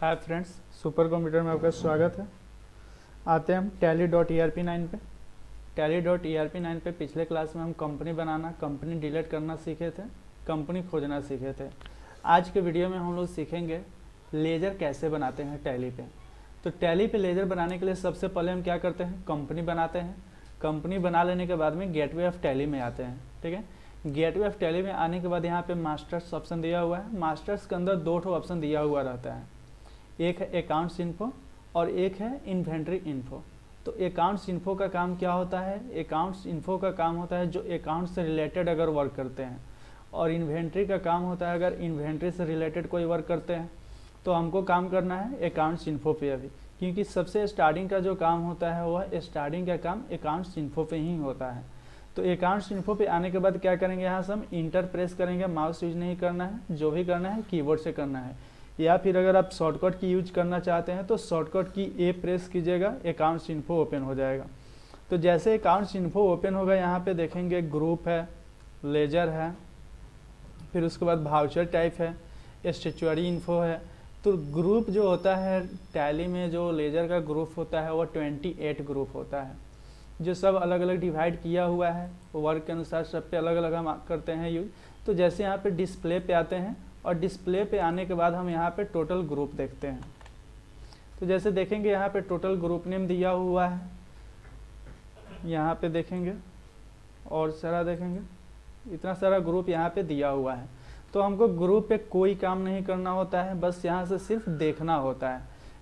Hi friends, super computer में आपका स्वागत है। आते हैं हम tally.erp9 पे। tally.erp9 पे पिछले क्लास में हम कंपनी बनाना, कंपनी डिलीट करना सीखे थे, कंपनी खोजना सीखे थे। आज के वीडियो में हम लोग सीखेंगे लेजर कैसे बनाते हैं टैली पे। तो टैली पे लेजर बनाने के लिए सबसे पहले हम क्या करते हैं, कंपनी बनाते हैं। कंपनी बना लेने के बाद में गेटवे ऑफ टैली में आते हैं। ठीक है, गेटवे ऑफ टैली में आने के बाद यहाँ पे मास्टर्स ऑप्शन दिया हुआ है। मास्टर्स के अंदर दो ठो ऑप्शन दिया हुआ रहता है, एक है अकाउंट्स इन्फो और एक है इन्वेंट्री इन्फो। तो अकाउंट्स इन्फो का काम क्या होता है, अकाउंट्स इन्फो का काम होता है जो अकाउंट से रिलेटेड अगर वर्क करते हैं, और इन्वेंट्री का काम होता है अगर इन्वेंट्री से रिलेटेड कोई वर्क करते हैं। तो हमको काम करना है अकाउंट्स इन्फो पे अभी, क्योंकि सबसे स्टार्टिंग का जो काम होता है वह स्टार्टिंग का काम अकाउंट्स इन्फो पे ही होता है। तो अकाउंट्स इन्फो पे आने के बाद क्या करेंगे, यहाँ से हम इंटर प्रेस करेंगे। माउस यूज नहीं करना है, जो भी करना है कीबोर्ड से करना है, या फिर अगर आप शॉर्टकट की यूज करना चाहते हैं तो शॉर्टकट की ए प्रेस कीजिएगा, अकाउंट्स इन्फो ओपन हो जाएगा। तो जैसे अकाउंट्स इन्फो ओपन होगा, यहाँ पे देखेंगे ग्रुप है, लेजर है, फिर उसके बाद वाउचर टाइप है, स्टैट्यूटरी इन्फो है। तो ग्रुप जो होता है टैली में, जो लेजर का ग्रुप होता है वो 28 ग्रुप होता है, जो सब अलग अलग डिवाइड किया हुआ है वर्क के अनुसार। सब पे अलग अलग हम करते हैं यूज। तो जैसे यहाँ पे डिस्प्ले पे आते हैं, और डिस्प्ले पे आने के बाद हम यहाँ पे टोटल ग्रुप देखते हैं। तो जैसे देखेंगे यहाँ पे टोटल ग्रुप नेम दिया हुआ है, यहाँ पे देखेंगे और सारा देखेंगे, इतना सारा ग्रुप यहाँ पे दिया हुआ है। तो हमको ग्रुप पे कोई काम नहीं करना होता है, बस यहाँ से सिर्फ देखना होता है।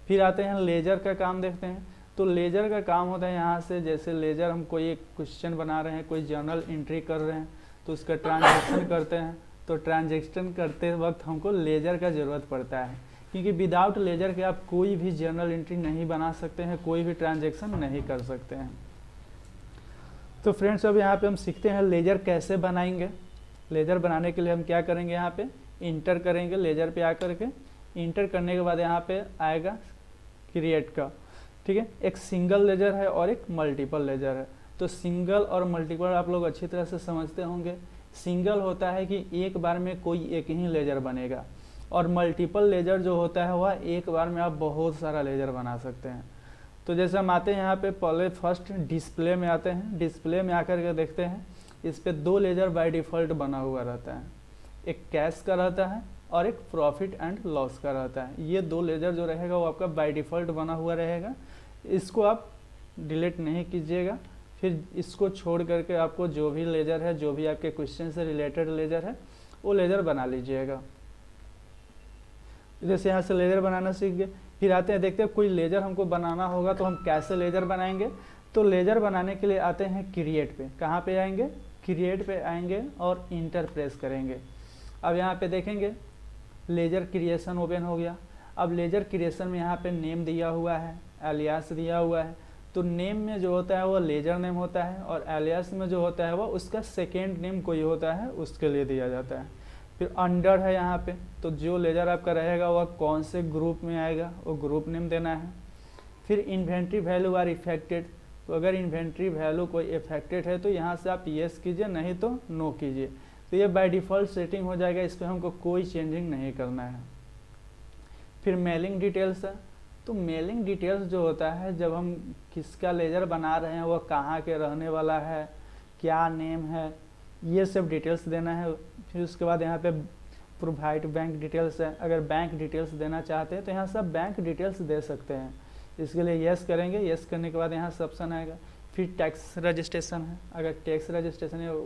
फिर आते हैं लेजर का काम देखते हैं। तो लेजर का काम होता है यहाँ से, जैसे लेजर हम कोई एक क्वेश्चन बना रहे हैं, कोई जर्नल एंट्री कर रहे हैं, तो उसका ट्रांजैक्शन करते हैं। तो ट्रांजैक्शन करते वक्त हमको लेजर का ज़रूरत पड़ता है, क्योंकि विदाउट लेजर के आप कोई भी जर्नल एंट्री नहीं बना सकते हैं, कोई भी ट्रांजैक्शन नहीं कर सकते हैं। तो फ्रेंड्स, अब यहाँ पे हम सीखते हैं लेजर कैसे बनाएंगे। लेजर बनाने के लिए हम क्या करेंगे, यहाँ पे इंटर करेंगे लेजर पे आकर के। इंटर करने के बाद यहाँ पे आएगा क्रिएट का। ठीक है, एक सिंगल लेजर है और एक मल्टीपल लेजर है। तो सिंगल और मल्टीपल आप लोग अच्छी तरह से समझते होंगे। सिंगल होता है कि एक बार में कोई एक ही लेजर बनेगा, और मल्टीपल लेजर जो होता है वह एक बार में आप बहुत सारा लेजर बना सकते हैं। तो जैसे हम आते हैं यहाँ पे, पहले फर्स्ट डिस्प्ले में आते हैं। डिस्प्ले में आकर के देखते हैं, इस पे दो लेजर बाय डिफ़ॉल्ट बना हुआ रहता है, एक कैश का रहता है और एक प्रॉफिट एंड लॉस का रहता है। ये दो लेजर जो रहेगा वो आपका बाय डिफ़ॉल्ट बना हुआ रहेगा, इसको आप डिलीट नहीं कीजिएगा। फिर इसको छोड़ करके आपको जो भी लेजर है, जो भी आपके क्वेश्चन से रिलेटेड लेजर है, वो लेजर बना लीजिएगा। जैसे यहाँ से लेजर बनाना सीख गए, फिर आते हैं देखते हैं कोई लेजर हमको बनाना होगा तो हम कैसे लेजर बनाएंगे। तो लेजर बनाने के लिए आते हैं क्रिएट पे। कहाँ पे आएंगे, क्रिएट पे आएंगे और इंटर प्रेस करेंगे। अब यहाँ पे देखेंगे लेजर क्रिएशन ओपन हो गया। अब लेजर क्रिएशन में यहाँ पे नेम दिया हुआ है, एलियास दिया हुआ है। तो नेम में जो होता है वो लेजर नेम होता है, और एलियास में जो होता है वो उसका सेकेंड नेम कोई होता है, उसके लिए दिया जाता है। फिर अंडर है यहाँ पे, तो जो लेजर आपका रहेगा वह कौन से ग्रुप में आएगा वो ग्रुप नेम देना है। फिर इन्वेंट्री वैल्यू आर इफेक्टेड, तो अगर इन्वेंट्री वैल्यू कोई इफेक्टेड है तो यहाँ से आप येस कीजिए, नहीं तो नो कीजिए। तो ये बाय डिफ़ॉल्ट सेटिंग हो जाएगा, इस पर हमको कोई चेंजिंग नहीं करना है। फिर मेलिंग डिटेल्स है। तो मेलिंग डिटेल्स जो होता है, जब हम किसका लेजर बना रहे हैं, वह कहाँ के रहने वाला है, क्या नेम है, ये सब डिटेल्स देना है। फिर उसके बाद यहाँ पे प्रोवाइड बैंक डिटेल्स है। अगर बैंक डिटेल्स देना चाहते हैं तो यहाँ से आप बैंक डिटेल्स दे सकते हैं। इसके लिए यस करेंगे, यस करने के बाद यहाँ से ऑप्शन आएगा। फिर टैक्स रजिस्ट्रेशन है, अगर टैक्स रजिस्ट्रेशन है,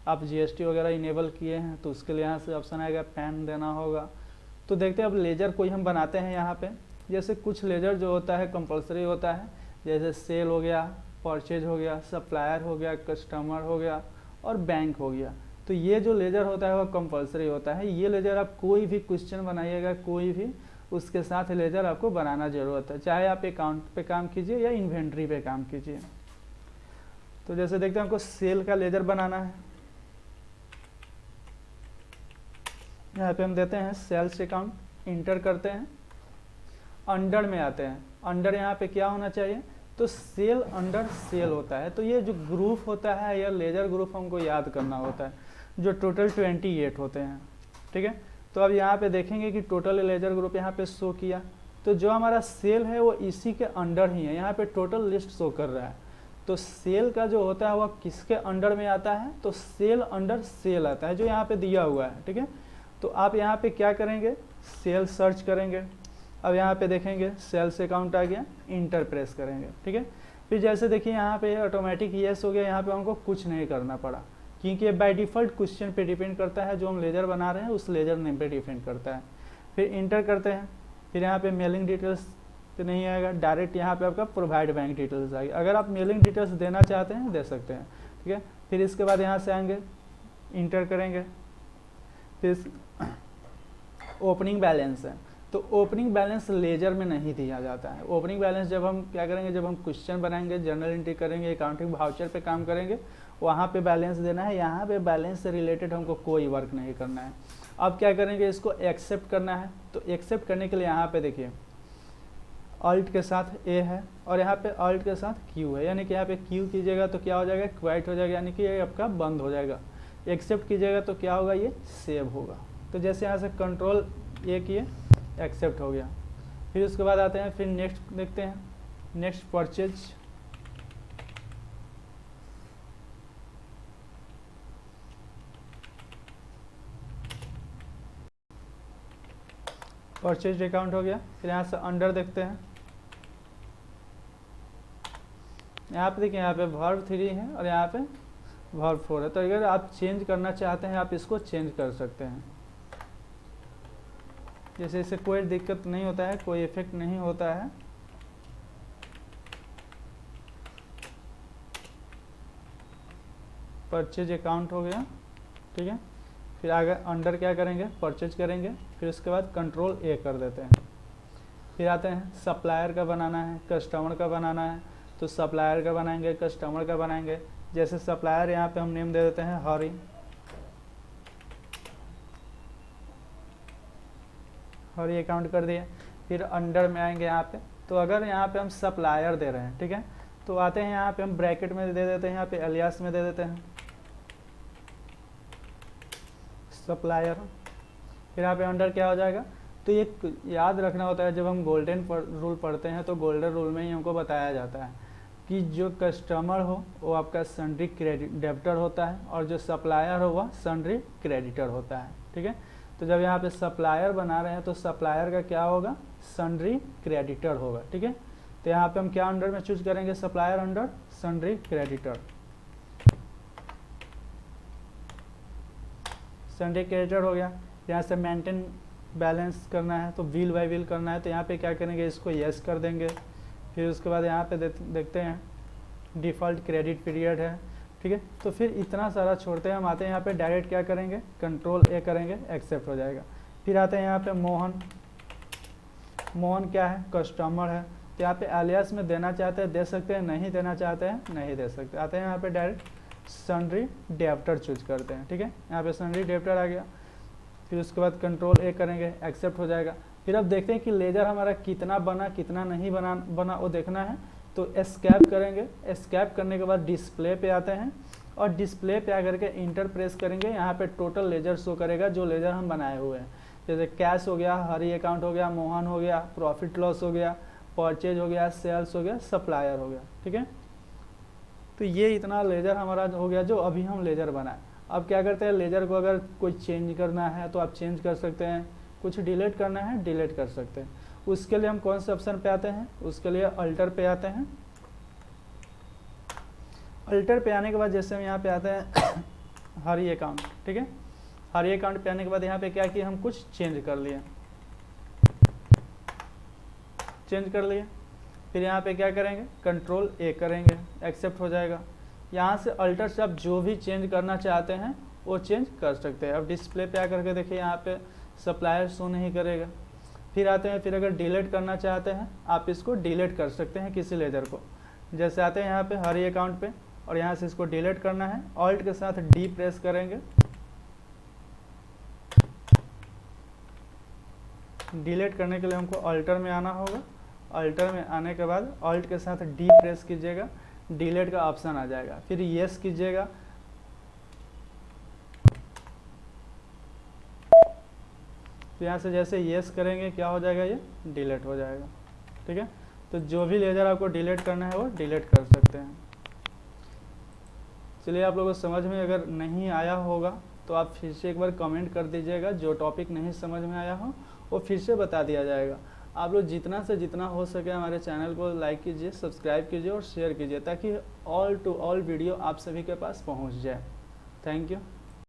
आप जीएसटी वगैरह इनेबल किए हैं तो उसके लिए यहाँ से ऑप्शन आएगा, पैन देना होगा। तो देखते हैं अब लेजर कोई हम बनाते हैं यहाँ पे। जैसे कुछ लेजर जो होता है कंपलसरी होता है, जैसे सेल हो गया, परचेज हो गया, सप्लायर हो गया, कस्टमर हो गया और बैंक हो गया। तो ये जो लेजर होता है वह कंपलसरी होता है। ये लेजर आप कोई भी क्वेश्चन बनाइएगा, कोई भी, उसके साथ लेजर आपको बनाना ज़रूरत है, चाहे आप अकाउंट पे काम कीजिए या इन्वेंट्री पे काम कीजिए। तो जैसे देखते हैं हमको सेल का लेजर बनाना है। यहाँ पे हम देते हैं सेल्स अकाउंट, इंटर करते हैं, अंडर में आते हैं। अंडर यहाँ पे क्या होना चाहिए, तो सेल अंडर सेल होता है। तो ये जो ग्रुप होता है, या लेजर ग्रुप हमको याद करना होता है, जो टोटल 28 होते हैं। ठीक है, तो अब यहाँ पे देखेंगे कि टोटल लेजर ग्रुप यहाँ पे शो किया। तो जो हमारा सेल है वो इसी के अंडर ही है, यहाँ पे टोटल लिस्ट शो कर रहा है। तो सेल का जो होता है वह किसके अंडर में आता है, तो सेल अंडर सेल आता है जो यहाँ पे दिया हुआ है, ठीक है। तो आप यहाँ पे क्या करेंगे, सेल सर्च करेंगे। अब यहाँ पे देखेंगे सेल्स अकाउंट आ गया, इंटर प्रेस करेंगे, ठीक है। फिर जैसे देखिए यहाँ पे ऑटोमेटिक येस हो गया, यहाँ पे हमको कुछ नहीं करना पड़ा क्योंकि ये बाय डिफ़ॉल्ट क्वेश्चन पे डिपेंड करता है, जो हम लेजर बना रहे हैं उस लेजर नेम पे डिपेंड करता है। फिर इंटर करते हैं, फिर यहाँ पे मेलिंग डिटेल्स तो नहीं आएगा, डायरेक्ट यहाँ पे आपका प्रोवाइड बैंक डिटेल्स आएगी। अगर आप मेलिंग डिटेल्स देना चाहते हैं दे सकते हैं, ठीक है। फिर इसके बाद यहाँ से आएंगे, इंटर करेंगे, फिर ओपनिंग बैलेंस है, तो ओपनिंग बैलेंस लेजर में नहीं दिया जाता है। ओपनिंग बैलेंस जब हम क्या करेंगे, जब हम क्वेश्चन बनाएंगे, जर्नल एंट्री करेंगे, अकाउंटिंग वाउचर पे काम करेंगे, वहाँ पे बैलेंस देना है। यहाँ पे बैलेंस से रिलेटेड हमको कोई वर्क नहीं करना है। अब क्या करेंगे, इसको एक्सेप्ट करना है। तो एक्सेप्ट करने के लिए यहाँ पे देखिए अल्ट के साथ ए है और यहाँ पे अल्ट के साथ क्यू है, यानी कि यहाँ पे क्यू कीजिएगा तो क्या हो जाएगा, क्वाइट हो जाएगा, यानी कि ये आपका बंद हो जाएगा। एक्सेप्ट कीजिएगा तो क्या होगा, ये सेव होगा। तो जैसे यहाँ से कंट्रोल ए किए, एक्सेप्ट हो गया। फिर उसके बाद आते हैं, फिर नेक्स्ट देखते हैं, नेक्स्ट परचेज। परचेज अकाउंट हो गया। फिर यहाँ से अंडर देखते हैं, यहाँ पे देखिए, यहाँ पे वर्ब 3 है और यहाँ पे वर्ब 4 है। तो अगर आप चेंज करना चाहते हैं आप इसको चेंज कर सकते हैं। जैसे इससे कोई दिक्कत नहीं होता है, कोई इफेक्ट नहीं होता है। परचेज अकाउंट हो गया, ठीक है। फिर आगे अंडर क्या करेंगे, परचेज करेंगे। फिर उसके बाद कंट्रोल ए कर देते हैं। फिर आते हैं, सप्लायर का बनाना है, कस्टमर का बनाना है, तो सप्लायर का बनाएंगे, कस्टमर का बनाएंगे। जैसे सप्लायर यहाँ पे हम नेम दे देते हैं हरी, हरी अकाउंट कर दिए। फिर अंडर में आएंगे यहाँ पे, तो अगर यहाँ पे हम सप्लायर दे रहे हैं, ठीक है, तो आते हैं यहाँ पे हम ब्रैकेट में दे देते हैं, यहाँ पे एलियास में दे देते हैं सप्लायर। फिर यहाँ पे अंडर क्या हो जाएगा, तो ये याद रखना होता है, जब हम गोल्डन रूल पढ़ते हैं तो गोल्डन रूल में ही हमको बताया जाता है कि जो कस्टमर हो वो आपका सन्ड्री डेबिटर होता है और जो सप्लायर हो वह सन्ड्री क्रेडिटर होता है, ठीक है। तो जब यहाँ पे सप्लायर बना रहे हैं तो सप्लायर का क्या होगा, सन्ड्री क्रेडिटर होगा, ठीक है। तो यहाँ पे हम क्या अंडर में चूज करेंगे, supplier under sundry creditor. Sundry creditor हो गया। यहाँ से मेंटेन बैलेंस करना है तो व्हील बाय व्हील करना है, तो यहाँ पे क्या करेंगे, इसको यस कर देंगे। फिर उसके बाद यहाँ पे देखते हैं डिफ़ॉल्ट क्रेडिट पीरियड है, ठीक है। तो फिर इतना सारा छोड़ते हैं, हम आते हैं यहाँ पे डायरेक्ट क्या करेंगे, कंट्रोल ए करेंगे, एक्सेप्ट हो जाएगा। फिर आते हैं यहाँ पे मोहन, मोहन क्या है, कस्टमर है, तो यहाँ पे एलियास में देना चाहते हैं दे सकते हैं, नहीं देना चाहते हैं नहीं दे सकते। आते हैं यहाँ पे डायरेक्ट सन्ड्री डेबिटर चूज करते हैं, ठीक है। यहाँ पे सन्ड्री डेबिटर आ गया। फिर उसके बाद कंट्रोल ए करेंगे, एक्सेप्ट हो जाएगा। फिर अब देखते हैं कि लेजर हमारा कितना बना कितना नहीं बना वो देखना है, तो एस्केप करेंगे। एस्केप करने के बाद डिस्प्ले पे आते हैं और डिस्प्ले पे आकर के इंटर प्रेस करेंगे। यहाँ पे टोटल लेजर शो करेगा जो लेजर हम बनाए हुए हैं, जैसे कैश हो गया, हरी अकाउंट हो गया, मोहन हो गया, प्रॉफिट लॉस हो गया, परचेज हो गया, सेल्स हो गया, सप्लायर हो गया, ठीक है। तो ये इतना लेजर हमारा हो गया जो अभी हम लेजर बनाए। अब क्या करते हैं, लेजर को अगर कोई चेंज करना है तो आप चेंज कर सकते हैं, कुछ डिलीट करना है डिलीट कर सकते हैं। उसके लिए हम कौन से ऑप्शन पे आते हैं, उसके लिए अल्टर पे आते हैं। अल्टर पे आने के बाद जैसे हम यहाँ पे आते हैं हरी अकाउंट, ठीक है। हरी अकाउंट पे आने के बाद यहाँ पे क्या किया, हम कुछ चेंज कर लिए, चेंज कर लिए। फिर यहाँ पे क्या करेंगे, कंट्रोल ए करेंगे, एक्सेप्ट हो जाएगा। यहाँ से अल्टर से आप जो भी चेंज करना चाहते हैं वो चेंज कर सकते हैं। अब डिस्प्ले पे आकर के देखिए यहाँ पे सप्लायर शो नहीं करेगा। फिर आते हैं, फिर अगर डिलीट करना चाहते हैं आप इसको डिलीट कर सकते हैं किसी लेजर को। जैसे आते हैं यहाँ पे हरी अकाउंट पे और यहाँ से इसको डिलीट करना है, ऑल्ट के साथ डी प्रेस करेंगे। डिलीट करने के लिए हमको अल्टर में आना होगा। अल्टर में आने के बाद ऑल्ट के साथ डी प्रेस कीजिएगा, डिलीट का ऑप्शन आ जाएगा। फिर यस कीजिएगा, तो यहाँ से जैसे येस करेंगे क्या हो जाएगा, ये डिलीट हो जाएगा। ठीक है, तो जो भी लेज़र आपको डिलीट करना है वो डिलीट कर सकते हैं। चलिए, आप लोगों को समझ में अगर नहीं आया होगा तो आप फिर से एक बार कमेंट कर दीजिएगा, जो टॉपिक नहीं समझ में आया हो वो फिर से बता दिया जाएगा। आप लोग जितना से जितना हो सके हमारे चैनल को लाइक कीजिए, सब्सक्राइब कीजिए और शेयर कीजिए, ताकि ऑल टू ऑल वीडियो आप सभी के पास पहुंच जाए। Thank you.